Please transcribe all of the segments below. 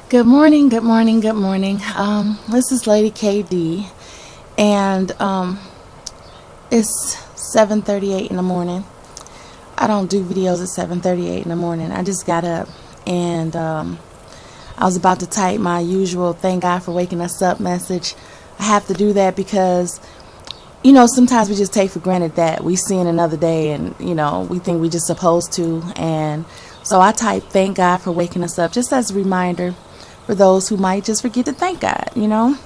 Good morning, good morning, good morning. This is Lady KD, and it's 7:38 in the morning. I don't do videos at 7:38 in the morning. I just got up, and I was about to type my usual "Thank God for waking us up" message. I have to do that because, sometimes we just take for granted that we see in another day, and we think we just supposed to, and so I type "Thank God for waking us up" just as a reminder for those who might just forget to thank God. You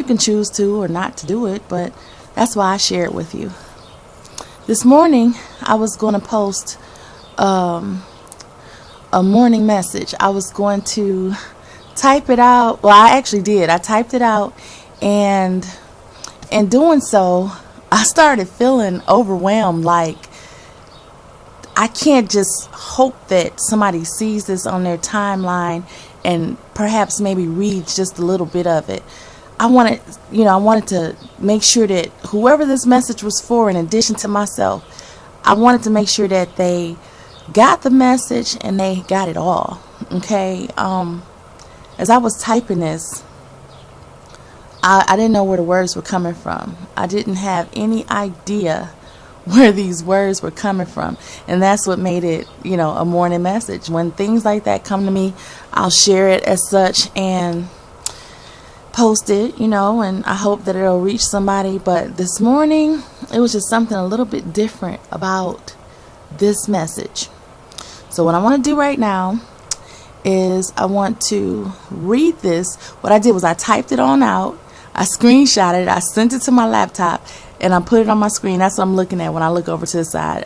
can choose to or not to do it, but that's why I share it with you. This morning, I was going to post a morning message. I was going to type it out. Well, I actually did. I typed it out, and in doing so, I started feeling overwhelmed, like I can't just hope that somebody sees this on their timeline and perhaps maybe reads just a little bit of it. I wanted to make sure that whoever this message was for, in addition to myself, I wanted to make sure that they got the message and they got it all. Okay. As I was typing this, I didn't know where the words were coming from. I didn't have any idea where these words were coming from, and that's what made it a morning message. When things like that come to me, I'll share it as such and post it, and I hope that it'll reach somebody. But this morning, it was just something a little bit different about this message. So what I want to do right now is I want to read this. What I did was I typed it on out, I screenshotted it, I sent it to my laptop, and I put it on my screen. That's what I'm looking at when I look over to the side.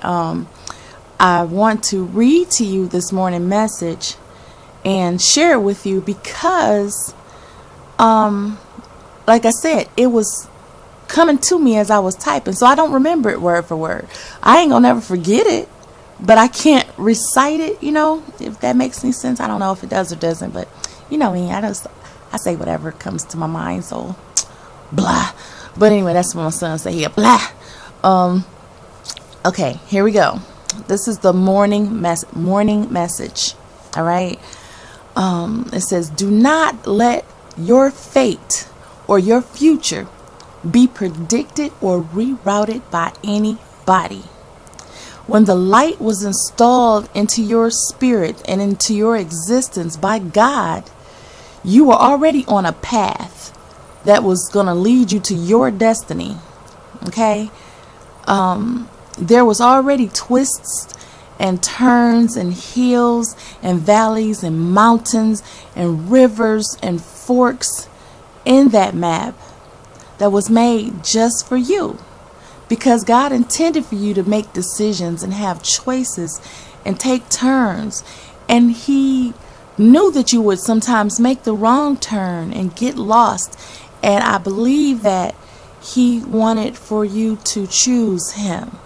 I want to read to you this morning message and share it with you because, like I said, it was coming to me as I was typing. So I don't remember it word for word. I ain't gonna never forget it, but I can't recite it, if that makes any sense. I don't know if it does or doesn't, but you know me, I say whatever comes to my mind, so blah. But anyway, that's what my son said here. Blah. Okay, here we go. This is the morning message. All right. It says, "Do not let your fate or your future be predicted or rerouted by anybody. When the light was installed into your spirit and into your existence by God, you were already on a path that was going to lead you to your destiny." Okay. There was already twists and turns and hills and valleys and mountains and rivers and forks in that map that was made just for you, because God intended for you to make decisions and have choices and take turns, and He knew that you would sometimes make the wrong turn and get lost. And I believe that He wanted for you to choose Him,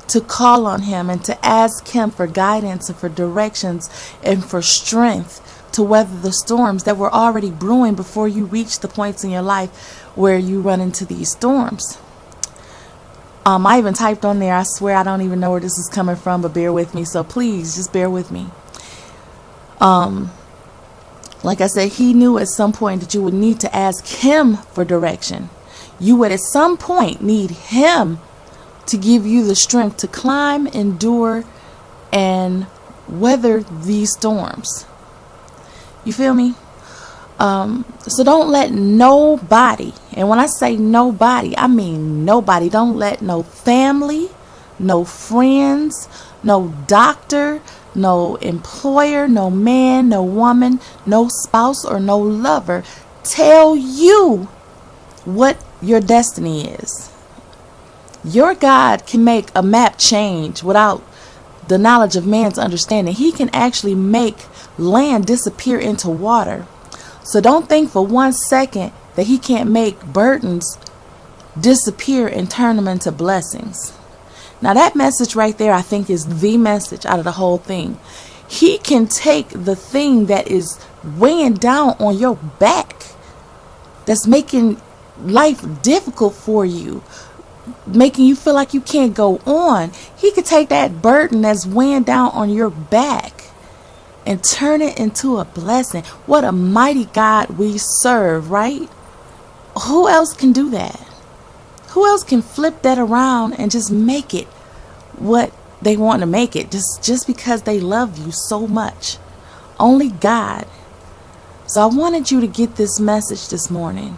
to call on Him, and to ask Him for guidance and for directions and for strength to weather the storms that were already brewing before you reach the points in your life where you run into these storms. I even typed on there, I swear I don't even know where this is coming from, but bear with me. So please just bear with me. Like I said, He knew at some point that you would need to ask Him for direction. You would at some point need Him to give you the strength to climb, endure, and weather these storms. You feel me? So don't let nobody, and when I say nobody, I mean nobody. Don't let no family, no friends, no doctor, no employer, no man, no woman, no spouse, or no lover tell you what your destiny is. Your God can make a map change without the knowledge of man's understanding. He can actually make land disappear into water. So don't think for 1 second that He can't make burdens disappear and turn them into blessings. Now that message right there, I think, is the message out of the whole thing. He can take the thing that is weighing down on your back, that's making life difficult for you, making you feel like you can't go on. He could take that burden that's weighing down on your back and turn it into a blessing. What a mighty God we serve, right? Who else can do that? Who else can flip that around and just make it what they want to make it, just because they love you so much? Only God. So I wanted you to get this message this morning.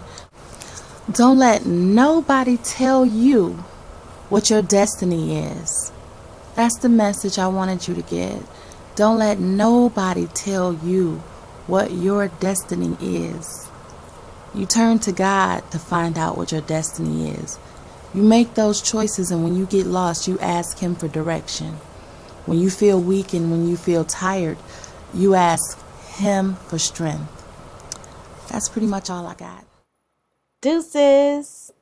Don't let nobody tell you what your destiny is. That's the message I wanted you to get. Don't let nobody tell you what your destiny is. You turn to God to find out what your destiny is. You make those choices, and when you get lost, you ask Him for direction. When you feel weak and when you feel tired, you ask Him for strength. That's pretty much all I got. Deuces.